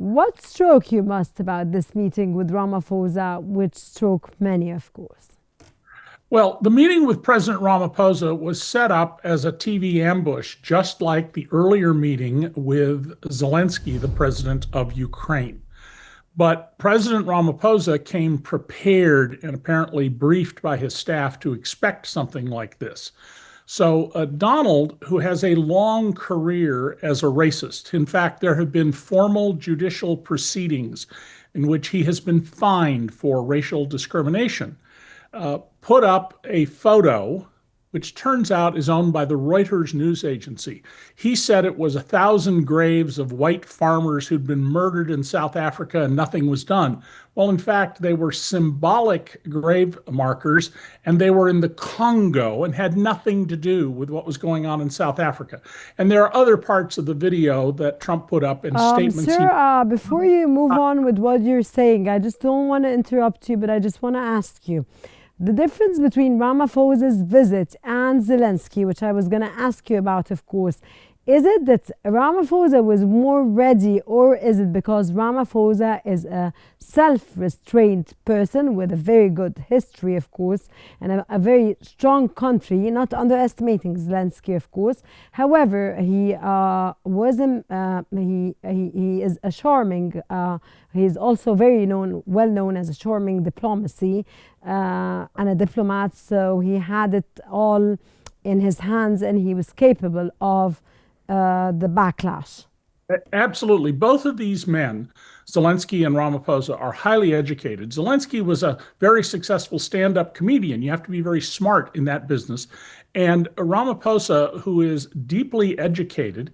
What struck you most about this meeting with Ramaphosa, which struck many, of course? Well, the meeting with President Ramaphosa was set up as a TV ambush, just like the earlier meeting with Zelensky, the president of Ukraine. But President Ramaphosa came prepared and apparently briefed by his staff to expect something like this. So, Donald, who has a long career as a racist, in fact, there have been formal judicial proceedings in which he has been fined for racial discrimination, put up a photo which turns out is owned by the Reuters news agency. He said it was 1,000 graves of white farmers who'd been murdered in South Africa and nothing was done. Well, in fact, they were symbolic grave markers and they were in the Congo and had nothing to do with what was going on in South Africa. And there are other parts of the video that Trump put up and statements. Sir, before you move on with what you're saying, I just don't want to interrupt you, but I just want to ask you. The difference between Ramaphosa's visit and Zelensky, which I was going to ask you about, of course, is it that Ramaphosa was more ready, or is it because Ramaphosa is a self-restrained person with a very good history, of course, and a very strong country, not underestimating Zelensky, of course. However, he is a charming, he is also well known as a charming diplomacy and a diplomat, so he had it all in his hands and he was capable of the backlash. Absolutely. Both of these men, Zelensky and Ramaphosa, are highly educated. Zelensky was a very successful stand-up comedian. You have to be very smart in that business. And Ramaphosa, who is deeply educated,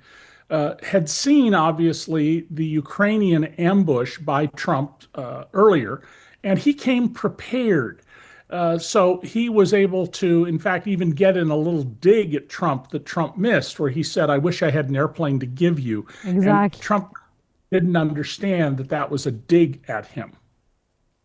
had seen, obviously, the Ukrainian ambush by Trump earlier, and he came prepared. So he was able to, in fact, even get in a little dig at Trump that Trump missed, where he said, "I wish I had an airplane to give you." Exactly. And Trump didn't understand that that was a dig at him.